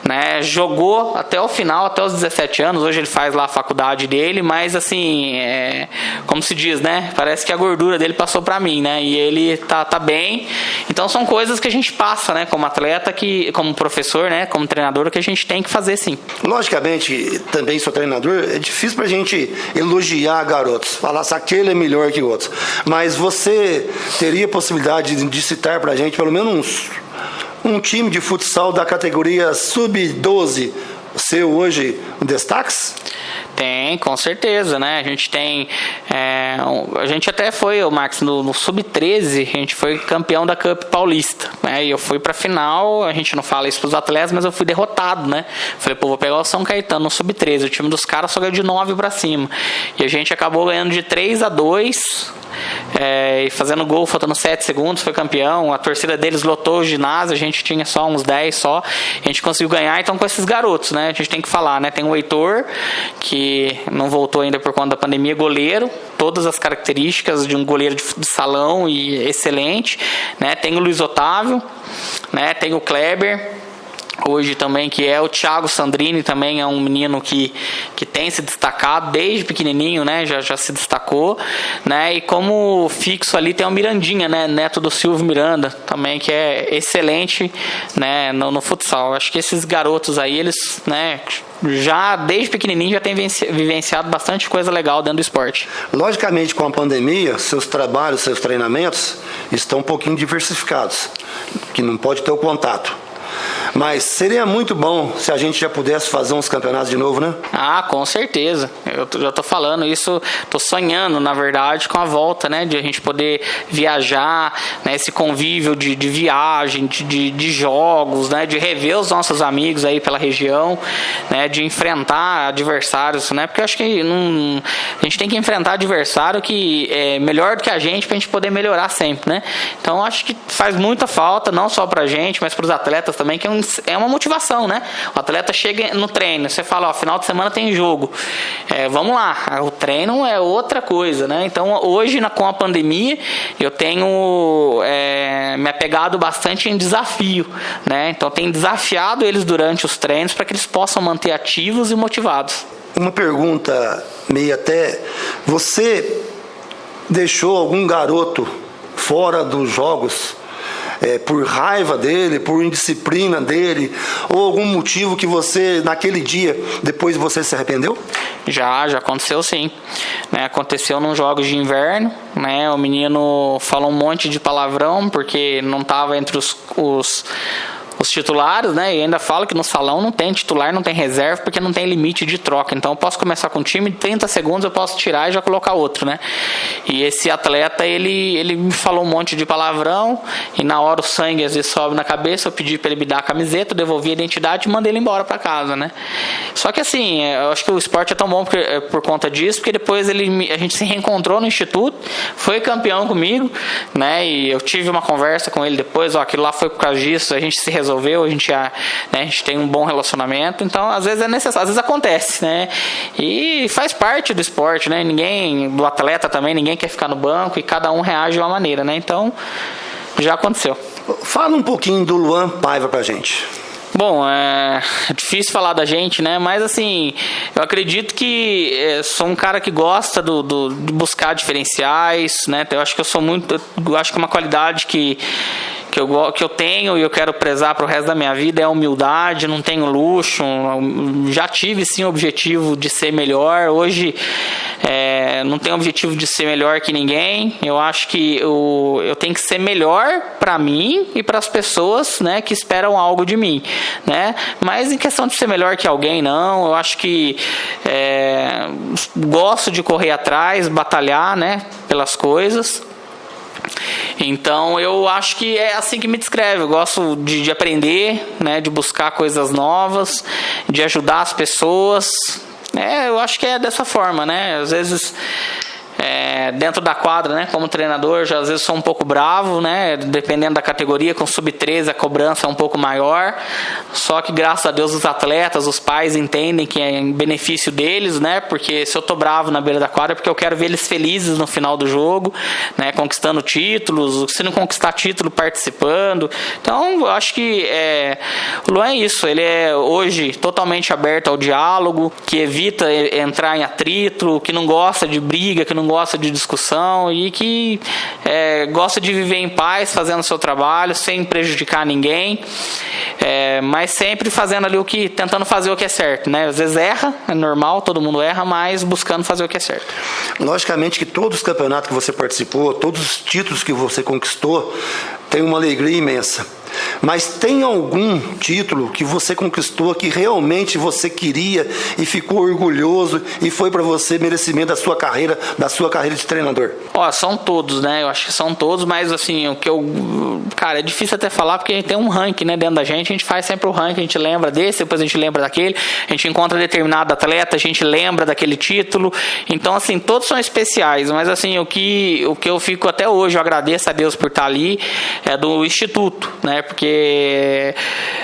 né? Jogou até o final, até os 17 anos. Hoje ele faz lá a faculdade dele, mas assim, como se diz, né? Parece que a gordura dele passou para mim, né? E ele tá bem. Então são coisas que a gente passa, né? Como atleta, como professor, né? Como treinador, que a gente tem que fazer, sim. Logicamente, também sou treinador, é difícil pra gente elogiar garotos, falar se aquele é melhor que o outro. Mas você teria possibilidade de citar pra gente pelo menos um time de futsal da categoria sub-12, seu hoje um destaques? Tem, com certeza, né? A gente tem... a gente até foi, o Max, no Sub-13, a gente foi campeão da Cup Paulista, né? E eu fui pra final, a gente não fala isso pros atletas, mas eu fui derrotado, né? Falei, pô, vou pegar o São Caetano no Sub-13, o time dos caras só ganhou de 9 pra cima. E a gente acabou ganhando de 3-2, e fazendo gol, faltando 7 segundos, foi campeão. A torcida deles lotou o ginásio, a gente tinha só uns 10 só, a gente conseguiu ganhar. Então com esses garotos, né, a gente tem que falar, né? Tem o Heitor, que não voltou ainda por conta da pandemia, goleiro, todas as características de um goleiro de salão e excelente, né? Tem o Luiz Otávio, né? Tem o Kleber hoje também, que é o Thiago Sandrini, também é um menino que tem se destacado desde pequenininho, né? Já se destacou, né? E como fixo ali tem o Mirandinha, né? Neto do Silvio Miranda, também, que é excelente, né? No futsal. Acho que esses garotos aí, eles, né, já desde pequenininho já tem vivenciado bastante coisa legal dentro do esporte. Logicamente, com a pandemia, seus trabalhos, seus treinamentos estão um pouquinho diversificados, que não pode ter o contato. Mas seria muito bom se a gente já pudesse fazer uns campeonatos de novo, né? Ah, com certeza. Eu já tô falando isso, tô sonhando, na verdade, com a volta, né? De a gente poder viajar, né? Esse convívio de viagem, de jogos, né? De rever os nossos amigos aí pela região, né? De enfrentar adversários, né? Porque eu acho que a gente tem que enfrentar adversário que é melhor do que a gente pra gente poder melhorar sempre, né? Então, acho que faz muita falta, não só pra gente, mas pros atletas também, que é uma motivação, né? O atleta chega no treino, você fala, ó, final de semana tem jogo, vamos lá, o treino é outra coisa, né? Então hoje com a pandemia eu tenho me apegado bastante em desafio, né? Então tenho desafiado eles durante os treinos para que eles possam manter ativos e motivados. Uma pergunta meio até, você deixou algum garoto fora dos jogos por raiva dele, por indisciplina dele, ou algum motivo que você, naquele dia, depois você se arrependeu? Já aconteceu, sim, né? Aconteceu nos jogos de inverno, né? O menino falou um monte de palavrão porque não estava entre os titulares, né? E ainda falo que no salão não tem titular, não tem reserva, porque não tem limite de troca. Então eu posso começar com um time, 30 segundos eu posso tirar e já colocar outro, né? E esse atleta, ele me falou um monte de palavrão, e na hora o sangue às vezes sobe na cabeça, eu pedi para ele me dar a camiseta, eu devolvi a identidade e mandei ele embora para casa, né? Só que assim, eu acho que o esporte é tão bom por conta disso, porque depois a gente se reencontrou no instituto, foi campeão comigo, né? E eu tive uma conversa com ele depois, ó, aquilo lá foi por causa disso, a gente se resolveu, a gente tem um bom relacionamento, então às vezes é necessário, às vezes acontece, né? E faz parte do esporte, né? Do atleta também, ninguém quer ficar no banco e cada um reage de uma maneira, né? Então, já aconteceu. Fala um pouquinho do Luan Paiva pra gente. Bom, é difícil falar da gente, né? Mas assim, eu acredito que sou um cara que gosta de buscar diferenciais, né? Eu acho que eu acho que uma qualidade que eu tenho e eu quero prezar para o resto da minha vida é a humildade, não tenho luxo, já tive sim o objetivo de ser melhor, hoje não tenho o objetivo de ser melhor que ninguém, eu acho que eu tenho que ser melhor para mim e para as pessoas, né, que esperam algo de mim, né? Mas em questão de ser melhor que alguém, não, eu acho que gosto de correr atrás, batalhar, né, pelas coisas. Então eu acho que é assim que me descreve. Eu gosto de aprender, né, de buscar coisas novas, de ajudar as pessoas Eu acho que é dessa forma, né? Às vezes dentro da quadra, né, como treinador, já às vezes sou um pouco bravo, né, dependendo da categoria. Com sub-13 a cobrança é um pouco maior, só que graças a Deus os atletas, os pais entendem que é em benefício deles, né, porque se eu tô bravo na beira da quadra é porque eu quero ver eles felizes no final do jogo, né, conquistando títulos, se não conquistar título, participando. Então eu acho que o Luan é isso, ele é hoje totalmente aberto ao diálogo, que evita entrar em atrito, que não gosta de briga, que não gosta de discussão e que gosta de viver em paz, fazendo o seu trabalho, sem prejudicar ninguém, mas sempre fazendo ali tentando fazer o que é certo, né? Às vezes erra, é normal, todo mundo erra, mas buscando fazer o que é certo. Logicamente que todos os campeonatos que você participou, todos os títulos que você conquistou, tem uma alegria imensa. Mas tem algum título que você conquistou que realmente você queria e ficou orgulhoso e foi para você merecimento da sua carreira de treinador? São todos, né? Eu acho que são todos, mas assim, o que cara, é difícil até falar porque tem um ranking, né, dentro da gente. A gente faz sempre o ranking, a gente lembra desse, depois a gente lembra daquele, a gente encontra determinado atleta, a gente lembra daquele título. Então, assim, todos são especiais, mas assim, o que eu fico até hoje, eu agradeço a Deus por estar ali, é do Instituto, né? Porque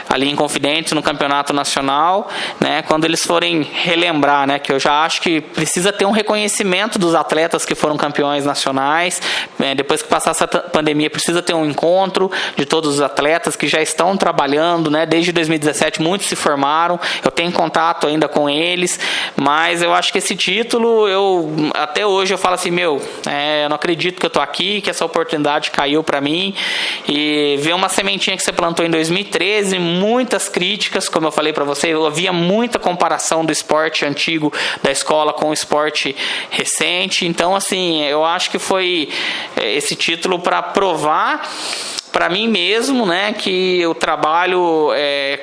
ali em Confidentes, no campeonato nacional, né, quando eles forem relembrar, né, que eu já acho que precisa ter um reconhecimento dos atletas que foram campeões nacionais, depois que passar essa pandemia precisa ter um encontro de todos os atletas que já estão trabalhando, né, desde 2017 muitos se formaram, eu tenho contato ainda com eles, mas eu acho que esse título, até hoje eu falo assim, eu não acredito que eu tô aqui, que essa oportunidade caiu para mim, e ver uma sementinha que você plantou em 2013, muitas críticas, como eu falei para você, havia muita comparação do esporte antigo da escola com o esporte recente. Então, assim, eu acho que foi esse título para provar para mim mesmo, né, que o trabalho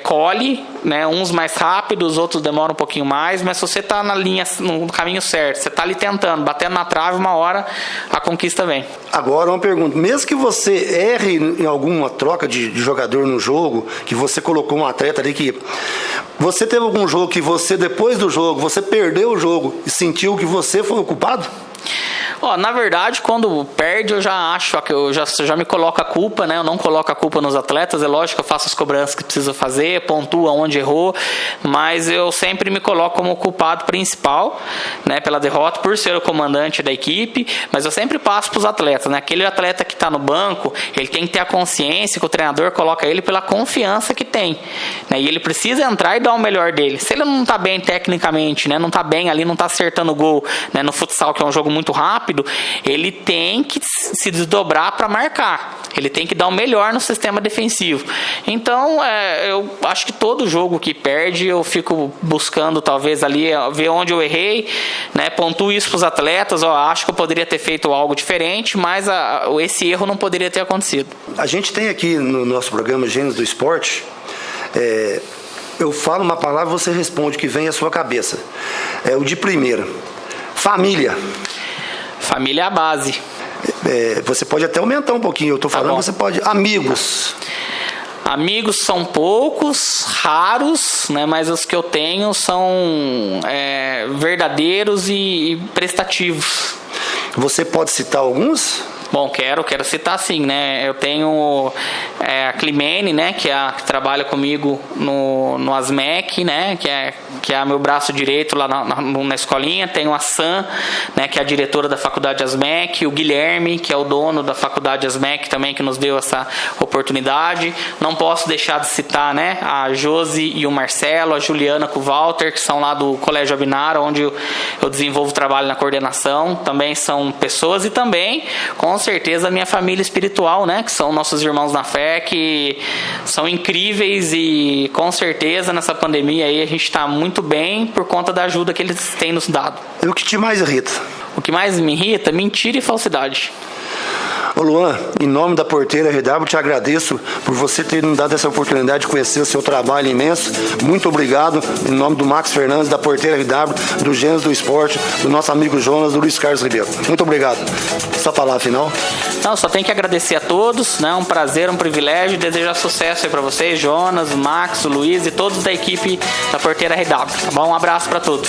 colhe, né, uns mais rápidos, outros demoram um pouquinho mais, mas se você está no caminho certo, você está ali tentando, batendo na trave, uma hora a conquista vem. Agora uma pergunta, mesmo que você erre em alguma troca de jogador no jogo, que você colocou um atleta ali que... Você teve algum jogo que você, depois do jogo, você perdeu o jogo e sentiu que você foi o culpado? Na verdade, quando perde, eu já acho que eu já me coloco a culpa, né? Eu não coloco a culpa nos atletas, é lógico que eu faço as cobranças que preciso fazer, pontuo onde errou, mas eu sempre me coloco como o culpado principal, né, pela derrota, por ser o comandante da equipe, mas eu sempre passo para os atletas, né? Aquele atleta que está no banco, ele tem que ter a consciência que o treinador coloca ele pela confiança que tem, né? E ele precisa entrar e dar o melhor dele. Se ele não está bem tecnicamente, né, não está bem ali, não está acertando o gol, né, no futsal, que é um jogo muito rápido, ele tem que se desdobrar para marcar. Ele tem que dar o melhor no sistema defensivo. Então, eu acho que todo jogo que perde, eu fico buscando talvez ali ver onde eu errei, né? Pontuo isso para os atletas. Acho que eu poderia ter feito algo diferente, mas esse erro não poderia ter acontecido. A gente tem aqui no nosso programa Gênios do Esporte, eu falo uma palavra, você responde o que vem à sua cabeça. O de primeira. Família. Família é a base. Você pode até aumentar um pouquinho, eu estou falando, você pode... Amigos. Amigos são poucos, raros, né, mas os que eu tenho são verdadeiros e prestativos. Você pode citar alguns? Bom, quero citar sim, né? Eu tenho a Climene, né? Que trabalha comigo no ASMEC, né? Que é meu braço direito lá na escolinha. Tenho a Sam, né? Que é a diretora da faculdade ASMEC. O Guilherme, que é o dono da faculdade ASMEC também, que nos deu essa oportunidade. Não posso deixar de citar, né? A Josi e o Marcelo, a Juliana com o Walter, que são lá do Colégio Abinara, onde eu desenvolvo trabalho na coordenação. Também são pessoas e também, com certeza, a minha família espiritual, né? Que são nossos irmãos na fé, que são incríveis e com certeza nessa pandemia aí a gente está muito bem por conta da ajuda que eles têm nos dado. E o que te mais irrita? O que mais me irrita? Mentira e falsidade. Ô Luan, em nome da Porteira RW, te agradeço por você ter me dado essa oportunidade de conhecer o seu trabalho imenso. Muito obrigado, em nome do Max Fernandes, da Porteira RW, do Gênios do Esporte, do nosso amigo Jonas, do Luiz Carlos Ribeiro. Muito obrigado. Só palavra final. Não, só tenho que agradecer a todos, né? Um prazer, um privilégio, desejar sucesso aí para vocês, Jonas, o Max, o Luiz e todos da equipe da Porteira RW. Tá bom? Um abraço para todos.